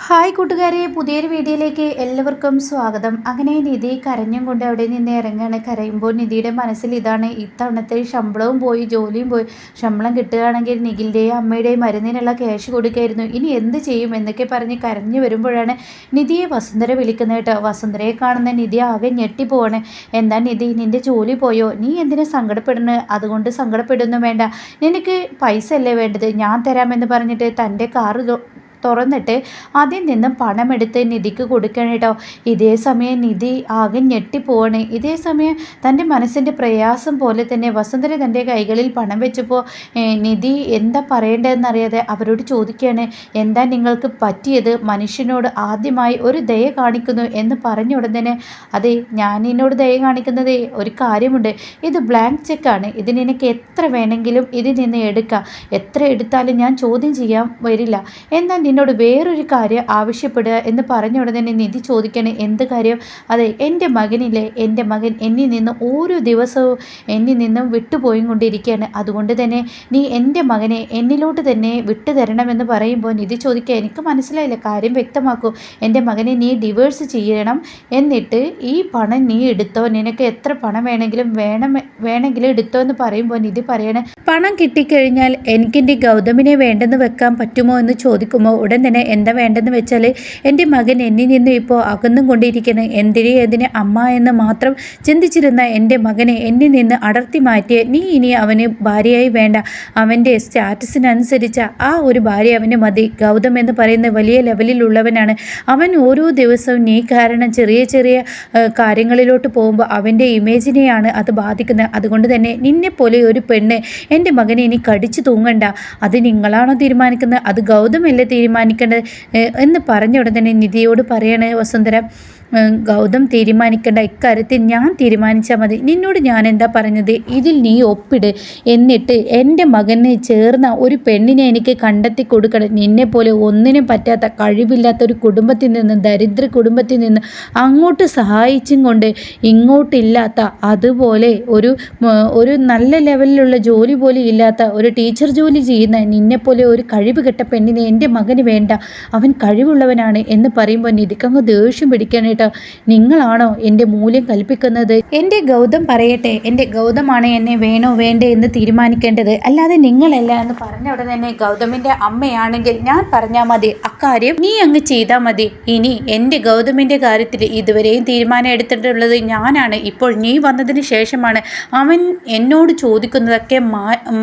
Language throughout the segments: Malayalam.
ഹായ് കൂട്ടുകാരെ, പുതിയൊരു വീഡിയോയിലേക്ക് എല്ലാവർക്കും സ്വാഗതം. അങ്ങനെ നിധി കരഞ്ഞും കൊണ്ട് അവിടെ നിന്ന് ഇറങ്ങാണ്. കരയുമ്പോൾ നിധിയുടെ മനസ്സിൽ ഇതാണ്, ഇത്തവണത്തെ ശമ്പളവും പോയി, ജോലിയും പോയി. ശമ്പളം കിട്ടുകയാണെങ്കിൽ നിഖിലിൻ്റെയും അമ്മയുടെയും മരുന്നിനുള്ള ക്യാഷ് കൊടുക്കായിരുന്നു. ഇനി എന്ത് ചെയ്യും എന്നൊക്കെ പറഞ്ഞ് കരഞ്ഞു വരുമ്പോഴാണ് നിധിയെ വസുന്ധര വിളിക്കുന്നത് കേട്ടോ. വസുന്ധരയെ കാണുന്ന നിധി ആകെ ഞെട്ടിപ്പോവാണ്. എന്താ നിധി, നിൻ്റെ ജോലി പോയോ? നീ എന്തിനാ സങ്കടപ്പെടുന്നത്? അതുകൊണ്ട് സങ്കടപ്പെടുന്നു വേണ്ട, നിനക്ക് പൈസ അല്ലേ വേണ്ടത്, ഞാൻ തരാമെന്ന് പറഞ്ഞിട്ട് തൻ്റെ കാറ് തുറന്നിട്ട് അതിൽ നിന്നും പണമെടുത്ത് നിധിക്ക് കൊടുക്കണം കേട്ടോ. ഇതേ സമയം നിധി ആകെ ഞെട്ടിപ്പോവാണ്. ഇതേ സമയം തൻ്റെ മനസ്സിൻ്റെ പ്രയാസം പോലെ തന്നെ വസുന്ധര തൻ്റെ കൈകളിൽ പണം വെച്ചപ്പോൾ നിധി എന്താ പറയേണ്ടതെന്നറിയാതെ അവരോട് ചോദിക്കുകയാണ്, എന്താ നിങ്ങൾക്ക് പറ്റിയത്? മനുഷ്യനോട് ആദ്യമായി ഒരു ദയ കാണിക്കുന്നു എന്ന് പറഞ്ഞ ഉടനെ, അതെ, ഞാൻ നിന്നോട് ദയ കാണിക്കുന്നത് ഒരു കാര്യമുണ്ട്. ഇത് ബ്ലാങ്ക് ചെക്കാണ്. ഇത് നിനക്ക് എത്ര വേണമെങ്കിലും ഇതിൽ നിന്ന് എടുക്കാം. എത്ര എടുത്താലും ഞാൻ ചോദ്യം ചെയ്യാൻ വരില്ല. എന്നാൽ നിന്നോട് വേറൊരു കാര്യം ആവശ്യപ്പെടുക എന്ന് പറഞ്ഞ ഉടനെ നിധി ചോദിക്കണേ, എന്ത് കാര്യം? അതെ, എൻ്റെ മകനില്ലേ, എൻ്റെ മകൻ എന്നിൽ നിന്ന് ഓരോ ദിവസവും എന്നിൽ നിന്നും വിട്ടുപോയി കൊണ്ടിരിക്കുകയാണ്. അതുകൊണ്ട് തന്നെ നീ എൻ്റെ മകനെ എന്നിലോട്ട് തന്നെ വിട്ടു തരണമെന്ന് പറയുമ്പോൾ നിധി ചോദിക്കുക, എനിക്ക് മനസ്സിലായില്ല, കാര്യം വ്യക്തമാക്കൂ. എൻ്റെ മകനെ നീ ഡിവേഴ്സ് ചെയ്യണം, എന്നിട്ട് ഈ പണം നീ എടുത്തോ, നിനക്ക് എത്ര പണം വേണമെങ്കിലും എടുത്തോ എന്ന് പറയുമ്പോൾ നിധി പറയണേ, പണം കിട്ടിക്കഴിഞ്ഞാൽ എനിക്കെൻ്റെ ഗൗതമിനെ വേണ്ടെന്ന് വെക്കാൻ പറ്റുമോ എന്ന് ചോദിക്കുമ്പോൾ ഉടൻ തന്നെ എന്താ വേണ്ടെന്ന് വെച്ചാൽ, എൻ്റെ മകൻ എന്നിൽ നിന്ന് ഇപ്പോൾ അകന്നും കൊണ്ടിരിക്കുന്നു. എന്തിനെ അമ്മ എന്ന് മാത്രം ചിന്തിച്ചിരുന്ന എൻ്റെ മകനെ എന്നിൽ നിന്ന് അടർത്തി മാറ്റിയ നീ ഇനി അവന് ഭാര്യയായി വേണ്ട. അവൻ്റെ സ്റ്റാറ്റസിനനുസരിച്ച ആ ഒരു ഭാര്യ അവന് മതി. ഗൗതം എന്ന് പറയുന്ന വലിയ ലെവലിലുള്ളവനാണ്. അവൻ ഓരോ ദിവസവും നീ കാരണം ചെറിയ ചെറിയ കാര്യങ്ങളിലോട്ട് പോകുമ്പോൾ അവൻ്റെ ഇമേജിനെയാണ് അത് ബാധിക്കുന്നത്. അതുകൊണ്ട് തന്നെ നിന്നെപ്പോലെ ഒരു പെണ്ണ് എൻ്റെ മകനെ ഇനി കടിച്ചു തൂങ്ങണ്ട. അത് നിങ്ങളാണോ തീരുമാനിക്കുന്നത്? അത് ഗൗതമല്ലേ തീരുമാനിക്കേണ്ടത് എന്ന് പറഞ്ഞ ഉടനെ നിധിയോട് പറയണ വസുന്ധര, ഗൗതം തീരുമാനിക്കേണ്ട, ഇക്കാര്യത്തിൽ ഞാൻ തീരുമാനിച്ചാൽ മതി. നിന്നോട് ഞാൻ എന്താ പറഞ്ഞത്? ഇതിൽ നീ ഒപ്പിട്, എന്നിട്ട് എൻ്റെ മകന് ചേർന്ന ഒരു പെണ്ണിനെ എനിക്ക് കണ്ടെത്തി കൊടുക്കണം. നിന്നെപ്പോലെ ഒന്നിനും പറ്റാത്ത, കഴിവില്ലാത്ത ഒരു കുടുംബത്തിൽ നിന്ന്, ദരിദ്ര കുടുംബത്തിൽ നിന്ന് അങ്ങോട്ട് സഹായിച്ചും കൊണ്ട് ഇങ്ങോട്ടില്ലാത്ത, അതുപോലെ ഒരു നല്ല ലെവലിലുള്ള ജോലി പോലും ഇല്ലാത്ത, ഒരു ടീച്ചർ ജോലി ചെയ്യുന്ന നിന്നെപ്പോലെ ഒരു കഴിവ് കെട്ട പെണ്ണിനെ എൻ്റെ മകന് വേണ്ട. അവൻ കഴിവുള്ളവനാണ് എന്ന് പറയുമ്പോൾ നിധിക്കങ്ങ് ദേഷ്യം പിടിക്കാനായിട്ട്, നിങ്ങളാണോ എൻ്റെ മൂല്യം കൽപ്പിക്കുന്നത്? എൻ്റെ ഗൗതം പറയട്ടെ, എൻ്റെ ഗൗതമാണ് എന്നെ വേണോ വേണ്ടേ എന്ന് തീരുമാനിക്കേണ്ടത്, അല്ലാതെ നിങ്ങളല്ല എന്ന് പറഞ്ഞ ഉടനെ തന്നെ ഗൗതമിൻ്റെ അമ്മയാണെങ്കിൽ ഞാൻ പറഞ്ഞാൽ മതി, അക്കാര്യം നീ അങ്ങ് ചെയ്താൽ മതി. ഇനി എൻ്റെ ഗൗതമിൻ്റെ കാര്യത്തിൽ ഇതുവരെയും തീരുമാനം എടുത്തിട്ടുള്ളത് ഞാനാണ്. ഇപ്പോൾ നീ വന്നതിന് ശേഷമാണ് അവൻ എന്നോട് ചോദിക്കുന്നതൊക്കെ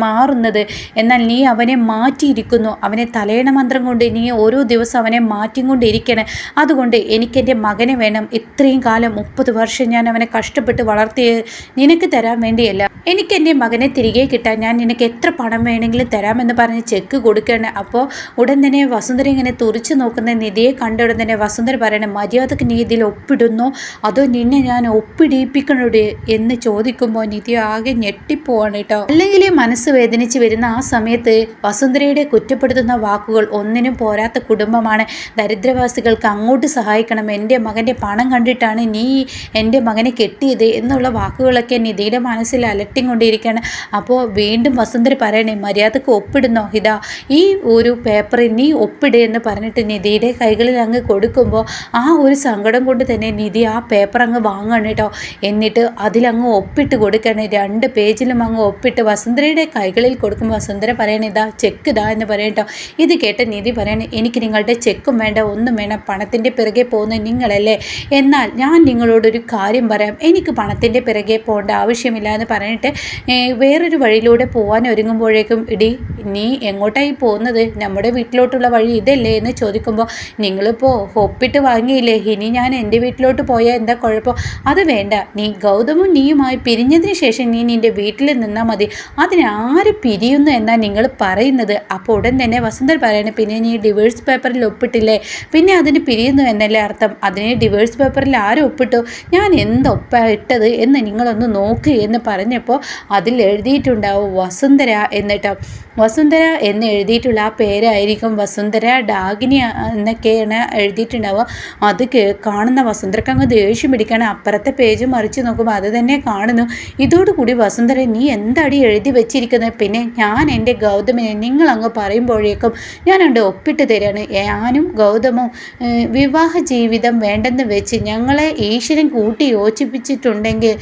മാറുന്നത്. എന്നാൽ നീ അവനെ മാറ്റിയിരിക്കുന്നു. അവനെ തലയണ മന്ത്രം കൊണ്ട് നീ ഓരോ ദിവസം അവനെ മാറ്റിക്കൊണ്ടിരിക്കണം. അതുകൊണ്ട് എനിക്കെൻ്റെ മകനെ വേണം. ഇത്രയും കാലം 30 വർഷം ഞാൻ അവനെ കഷ്ടപ്പെട്ട് വളർത്തിയത് നിനക്ക് തരാൻ വേണ്ടിയല്ല. എനിക്ക് എൻ്റെ മകനെ തിരികെ കിട്ടാൻ ഞാൻ നിനക്ക് എത്ര പണം വേണമെങ്കിലും തരാമെന്ന് പറഞ്ഞ് ചെക്ക് കൊടുക്കുകയാണ്. അപ്പോൾ ഉടൻ തന്നെ വസുന്ധര ഇങ്ങനെ തുറിച്ച് നോക്കുന്ന നിധിയെ കണ്ട ഉടൻ തന്നെ വസുന്ധര പറയണേ, മര്യാദക്ക് നീ ഇതിൽ ഒപ്പിടുന്നോ അതോ നിന്നെ ഞാൻ ഒപ്പിടിപ്പിക്കണോടെ എന്ന് ചോദിക്കുമ്പോൾ നിധി ആകെ ഞെട്ടിപ്പോവാണ് കേട്ടോ. അല്ലെങ്കിൽ മനസ്സ് വേദനിച്ച് വരുന്ന ആ സമയത്ത് വസുന്ധരയുടെ കുറ്റപ്പെടുത്തുന്ന വാക്കുകൾ ഒന്നിനും പോരാത്ത കുടുംബമാണ്. ദരിദ്രവാസികൾക്ക് അങ്ങോട്ട് സഹായിക്കണം, എൻ്റെ മകൻ്റെ പണം കണ്ടിട്ടാണ് നീ എൻ്റെ മകനെ കെട്ടിയത് എന്നുള്ള വാക്കുകളൊക്കെ നിധിയുടെ മനസ്സിൽ അലട്ടിക്കൊണ്ടിരിക്കുകയാണ്. അപ്പോൾ വീണ്ടും വസുന്ധര പറയണേ, മര്യാദക്ക് ഒപ്പിടുന്നോ, ഇതാ ഈ ഒരു പേപ്പറിൽ നീ ഒപ്പിട് എന്ന് പറഞ്ഞിട്ട് നിധിയുടെ കൈകളിൽ അങ്ങ് കൊടുക്കുമ്പോൾ ആ ഒരു സങ്കടം കൊണ്ട് തന്നെ നിധി ആ പേപ്പർ അങ്ങ് വാങ്ങണം കേട്ടോ. എന്നിട്ട് അതിലങ്ങ് ഒപ്പിട്ട് കൊടുക്കണം. 2 പേജിലും അങ്ങ് ഒപ്പിട്ട് വസുന്ധരയുടെ കൈകളിൽ കൊടുക്കുമ്പോൾ വസുന്ധര പറയണേ, ഇതാ ചെക്ക് ഇതാ എന്ന് പറയട്ടോ. ഇത് കേട്ട നിധി പറയണേ, എനിക്ക് നിങ്ങളുടെ ചെക്കും വേണ്ട, ഒന്നും വേണം, പണത്തിൻ്റെ പിറകെ പോകുന്ന നിങ്ങളല്ലേ. എന്നാൽ ഞാൻ നിങ്ങളോടൊരു കാര്യം പറയാം, എനിക്ക് പണത്തിൻ്റെ പിറകെ പോകേണ്ട ആവശ്യമില്ല എന്ന് പറഞ്ഞിട്ട് വേറൊരു വഴിയിലൂടെ പോകാൻ ഒരുങ്ങുമ്പോഴേക്കും, ഇടി നീ എങ്ങോട്ടായി പോകുന്നത്? നമ്മുടെ വീട്ടിലോട്ടുള്ള വഴി ഇതല്ലേ എന്ന് ചോദിക്കുമ്പോൾ, നിങ്ങളിപ്പോൾ ഒപ്പിട്ട് വാങ്ങിയില്ലേ, ഇനി ഞാൻ എൻ്റെ വീട്ടിലോട്ട് പോയാൽ എന്താ കുഴപ്പം? അത് വേണ്ട, നീ ഗൗതമും നീയുമായി പിരിഞ്ഞതിന് ശേഷം നീ നിൻ്റെ വീട്ടിൽ നിന്നാൽ മതി. അതിനാര് പിരിയുന്നു എന്നാണ് നിങ്ങൾ പറയുന്നത്? അപ്പോൾ ഉടൻ തന്നെ വസുന്ധര പറയണേ, പിന്നെ നീ ഡിവേഴ്സ് പേപ്പറിൽ ഒപ്പിട്ടില്ലേ, പിന്നെ അതിന് പിരിയുന്നു എന്നല്ലേ അർത്ഥം? അതിനെ ഡിവേഴ്സ് ഡിവേഴ്സ് പേപ്പറിൽ ആരും ഒപ്പിട്ടു, ഞാൻ എന്തൊപ്പ ഇട്ടത് എന്ന് നിങ്ങളൊന്ന് നോക്ക് എന്ന് പറഞ്ഞപ്പോൾ അതിൽ എഴുതിയിട്ടുണ്ടാവും വസുന്ധര എന്നിട്ടോ. വസുന്ധര എന്ന് എഴുതിയിട്ടുള്ള ആ പേരായിരിക്കും വസുന്ധര ഡാഗിനി എന്നൊക്കെയാണ് എഴുതിയിട്ടുണ്ടാവുക. അത് കാണുന്ന വസുന്ധരക്ക് അങ്ങ് ദേഷ്യം പിടിക്കുകയാണ്. അപ്പുറത്തെ പേജ് മറിച്ച് നോക്കുമ്പോൾ അത് തന്നെ കാണുന്നു. ഇതോടുകൂടി വസുന്ധര, നീ എന്താടി എഴുതി വെച്ചിരിക്കുന്നത്? പിന്നെ ഞാൻ എൻ്റെ ഗൗതമിനെ നിങ്ങളങ്ങ് പറയുമ്പോഴേക്കും ഞാനുണ്ട് ഒപ്പിട്ട് തരാണ്. ഞാനും ഗൗതമും വിവാഹ ജീവിതം വേണ്ടെന്ന് വെച്ച് ഞങ്ങളെ ഈശ്വരൻ കൂട്ടി യോജിപ്പിച്ചിട്ടുണ്ടെങ്കിൽ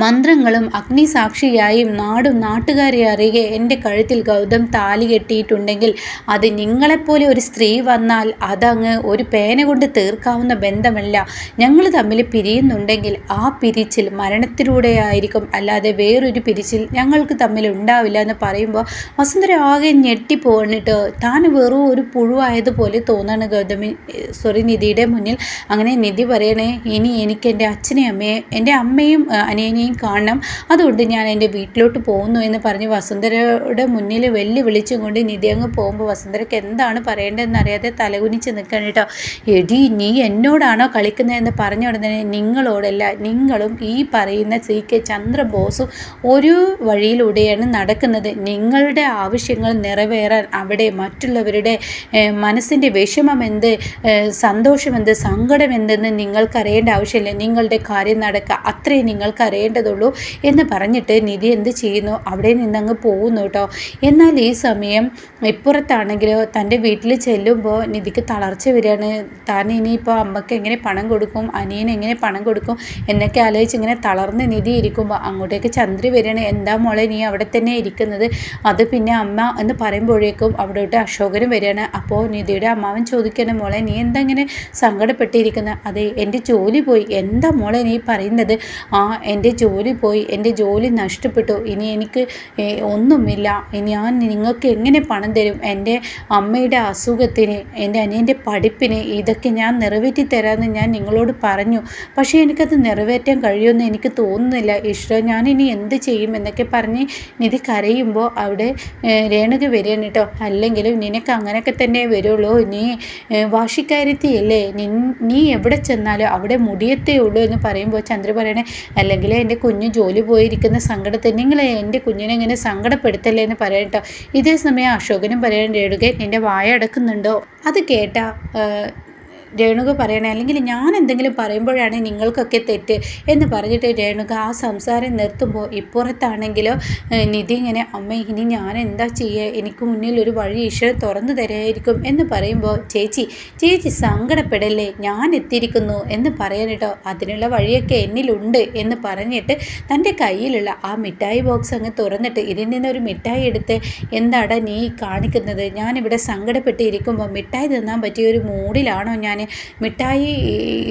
മന്ത്രങ്ങളും അഗ്നിസാക്ഷിയായും നാടും നാട്ടുകാരെ അറിയുക എൻ്റെ കഴുത്തിൽ ഗൗതം താലി കെട്ടിയിട്ടുണ്ടെങ്കിൽ അത് നിങ്ങളെപ്പോലെ ഒരു സ്ത്രീ വന്നാൽ അതങ്ങ് ഒരു പേന കൊണ്ട് തീർക്കാവുന്ന ബന്ധമല്ല. ഞങ്ങൾ തമ്മിൽ പിരിയുന്നുണ്ടെങ്കിൽ ആ പിരിച്ചിൽ മരണത്തിലൂടെയായിരിക്കും, അല്ലാതെ വേറൊരു പിരിച്ചിൽ ഞങ്ങൾക്ക് തമ്മിൽ ഉണ്ടാവില്ല എന്ന് പറയുമ്പോൾ വസുന്ധര ആകെ ഞെട്ടിപ്പോണിട്ട് താൻ വെറും ഒരു പുഴുവായതുപോലെ തോന്നാണ് നിധിയുടെ മുന്നിൽ. അങ്ങനെ നിധി പറയണേ, ഇനി എനിക്ക് എൻ്റെ അച്ഛനെയും എൻ്റെ അമ്മയും അനിയനെയും കാണണം, അതുകൊണ്ട് ഞാൻ എൻ്റെ വീട്ടിലോട്ട് പോകുന്നു എന്ന് പറഞ്ഞ് വസുന്ധരയുടെ മുന്നിൽ വിളിച്ചും കൊണ്ട് നിധി അങ്ങ് പോകുമ്പോൾ വസുന്ധരയ്ക്ക് എന്താണ് പറയേണ്ടതെന്ന് അറിയാതെ തലകുനിച്ച് നിൽക്കണം കേട്ടോ. എടി, നീ എന്നോടാണോ കളിക്കുന്നതെന്ന് പറഞ്ഞ ഉടനെ നിങ്ങളോടല്ല, നിങ്ങളും ഈ പറയുന്ന CK ചന്ദ്രബോസും ഒരു വഴിയിലൂടെയാണ് നടക്കുന്നത്. നിങ്ങളുടെ ആവശ്യങ്ങൾ നിറവേറാൻ അവിടെ മറ്റുള്ളവരുടെ മനസ്സിൻ്റെ വിഷമമെന്ത്, സന്തോഷമെന്ത്, സങ്കടമെന്തെന്ന് നിങ്ങൾക്കറിയേണ്ട ആവശ്യമില്ല. നിങ്ങളുടെ കാര്യം നടക്കുക, അത്രയും നിങ്ങൾക്കറിയേണ്ടതുള്ളൂ എന്ന് പറഞ്ഞിട്ട് നിധി എന്ത് ചെയ്യുന്നു, അവിടെ നിന്നങ്ങ് പോകുന്നു കേട്ടോ. എന്നാൽ ഈ സമയം ഇപ്പുറത്താണെങ്കിലോ തൻ്റെ വീട്ടിൽ ചെല്ലുമ്പോൾ നിധിക്ക് തളർച്ച വരികയാണ്. താൻ ഇനിയിപ്പോൾ അമ്മയ്ക്ക് എങ്ങനെ പണം കൊടുക്കും, അനിയന് എങ്ങനെ പണം കൊടുക്കും എന്നൊക്കെ ആലോചിച്ച് ഇങ്ങനെ തളർന്ന് നിധി ഇരിക്കുമ്പോൾ അങ്ങോട്ടേക്ക് ചന്ദ്രി വരികയാണ്. എന്താ മോളെ നീ അവിടെ തന്നെ ഇരിക്കുന്നത്? അത് പിന്നെ അമ്മ എന്ന് പറയുമ്പോഴേക്കും അവിടോട്ട് അശോകനും വരികയാണ്. അപ്പോൾ നിധിയുടെ അമ്മാവൻ ചോദിക്കണം, മോളെ നീ എന്താ ഇങ്ങനെ സങ്കടപ്പെട്ടിരിക്കുന്നത്? അതെ, എൻ്റെ ജോലി പോയി. എന്താ മോളെ നീ പറയുന്നത്? എൻ്റെ ജോലി പോയി, എൻ്റെ ജോലി നഷ്ടപ്പെട്ടു, ഇനി എനിക്ക് ഒന്നുമില്ല, ഞാൻ നിങ്ങൾക്ക് എങ്ങനെ പണം തരും? എൻ്റെ അമ്മയുടെ അസുഖത്തിന്, എൻ്റെ അനിയൻ്റെ പഠിപ്പിന് ഇതൊക്കെ ഞാൻ നിറവേറ്റി തരാമെന്ന് ഞാൻ നിങ്ങളോട് പറഞ്ഞു, പക്ഷേ എനിക്കത് നിറവേറ്റാൻ കഴിയുമെന്ന് എനിക്ക് തോന്നുന്നില്ല ഈശ്വര, ഞാനിനി എന്ത് ചെയ്യും എന്നൊക്കെ പറഞ്ഞ് നിധി കരയുമ്പോൾ അവിടെ രേണുക വരികയാണ് കേട്ടോ. അല്ലെങ്കിലും നിനക്ക് അങ്ങനെയൊക്കെ തന്നെ വരുള്ളൂ, നീ വാശിക്കാരത്തിയല്ലേ, നീ എവിടെ ചെന്നാലും അവിടെ മുടിയത്തേ ഉള്ളൂ എന്ന് പറയുമ്പോൾ ചന്ദ്ര പറയണേ, അല്ലെങ്കിൽ എൻ്റെ കുഞ്ഞ് ജോലി പോയിരിക്കുന്ന സങ്കടത്തിൽ നിങ്ങൾ എൻ്റെ കുഞ്ഞിനെ ഇങ്ങനെ സങ്കടപ്പെടുത്തല്ലേ എന്ന് പറയട്ടോ. ഇതേ സമയം അശോകനും പറയാൻ, രേണുക നിൻ്റെ വായ അടക്കുന്നുണ്ടോ? അത് കേട്ടാ രേണുക പറയണേ, അല്ലെങ്കിൽ ഞാൻ എന്തെങ്കിലും പറയുമ്പോഴാണ് നിങ്ങൾക്കൊക്കെ തെറ്റ് എന്ന് പറഞ്ഞിട്ട് രേണുക ആ സംസാരം നിർത്തുമ്പോൾ ഇപ്പുറത്താണെങ്കിലോ നിധി ഇങ്ങനെ, അമ്മ ഇനി ഞാൻ എന്താ ചെയ്യുക, എനിക്ക് മുന്നിൽ ഒരു വഴി ഈശ്വരൻ തുറന്നു തരായിരിക്കും എന്ന് പറയുമ്പോൾ ചേച്ചി സങ്കടപ്പെടല്ലേ, ഞാൻ എത്തിയിരിക്കുന്നു എന്ന് പറയാൻ കേട്ടോ. അതിനുള്ള വഴിയൊക്കെ എന്നിലുണ്ട് എന്ന് പറഞ്ഞിട്ട് തൻ്റെ കയ്യിലുള്ള ആ മിഠായി ബോക്സ് അങ്ങ് തുറന്നിട്ട് ഇതിൽ നിന്നൊരു മിഠായി എടുത്ത്, എന്താടാ നീ കാണിക്കുന്നത്? ഞാനിവിടെ സങ്കടപ്പെട്ടിരിക്കുമ്പോൾ മിഠായി തിന്നാൻ പറ്റിയ ഒരു മൂഡിലാണോ ഞാൻ? മിഠായി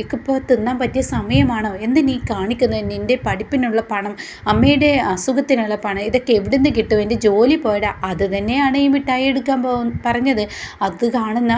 ഇപ്പോൾ തിന്നാൻ പറ്റിയ സമയമാണോ? എന്ത് നീ കാണിക്കുന്നത്? നിൻ്റെ പഠിപ്പിനുള്ള പണം, അമ്മയുടെ അസുഖത്തിനുള്ള പണം, ഇതൊക്കെ എവിടുന്ന് കിട്ടും? എൻ്റെ ജോലി പോയടാ. അത് തന്നെയാണ് ഈ മിഠായി എടുക്കാൻ പറഞ്ഞത്. അത് കാണുന്ന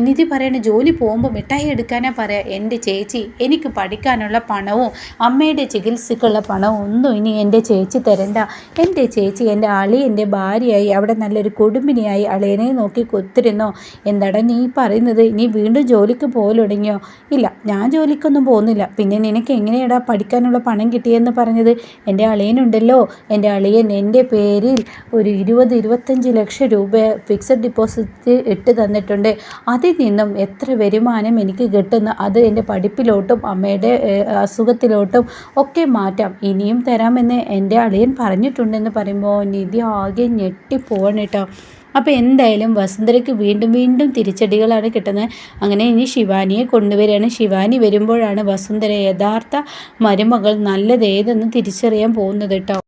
നിധി പറയണ, ജോലി പോകുമ്പോൾ മിഠായി എടുക്കാനാ പറയാം. എൻ്റെ ചേച്ചി, എനിക്ക് പഠിക്കാനുള്ള പണവും അമ്മയുടെ ചികിത്സക്കുള്ള പണവും ഒന്നും ഇനി എൻ്റെ ചേച്ചി തരണ്ട. എൻ്റെ ചേച്ചി എൻ്റെ അളിയൻ്റെ ഭാര്യയായി അവിടെ നല്ലൊരു കുടുംബിനിയായി അളിയനെ നോക്കി കുത്തിരുന്നോ? എന്താടാ നീ പറയുന്നത്? നീ വീണ്ടും ജോലിക്ക് പോകൽ തുടങ്ങിയോ? ഇല്ല, ഞാൻ ജോലിക്കൊന്നും പോകുന്നില്ല. പിന്നെ നിനക്ക് എങ്ങനെയാടാ പഠിക്കാനുള്ള പണം കിട്ടിയെന്ന് പറഞ്ഞത്? എൻ്റെ അളിയനുണ്ടല്ലോ, എൻ്റെ അളിയൻ എൻ്റെ പേരിൽ ഒരു 20-25 ലക്ഷം രൂപ ഫിക്സഡ് ഡിപ്പോസിറ്റ് ഇട്ട് തന്നിട്ടുണ്ട്. അതിൽ നിന്നും എത്ര വരുമാനം എനിക്ക് കിട്ടുന്നു അത് എൻ്റെ പഠിപ്പിലോട്ടും അമ്മയുടെ അസുഖത്തിലോട്ടും ഒക്കെ മാറ്റാം, ഇനിയും തരാമെന്ന് എൻ്റെ അളിയൻ പറഞ്ഞിട്ടുണ്ടെന്ന് പറയുമ്പോൾ നിധി ആകെ ഞെട്ടിപ്പോവാണ് കേട്ടോ. അപ്പോൾ എന്തായാലും വസുന്ധരയ്ക്ക് വീണ്ടും തിരിച്ചടികളാണ് കിട്ടുന്നത്. അങ്ങനെ ഇനി ശിവാനിയെ കൊണ്ടുവരികയാണ്. ശിവാനി വരുമ്പോഴാണ് വസുന്ധര യഥാർത്ഥ മരുമകൾ നല്ലതേതെന്ന് തിരിച്ചറിയാൻ പോകുന്നത് കേട്ടോ.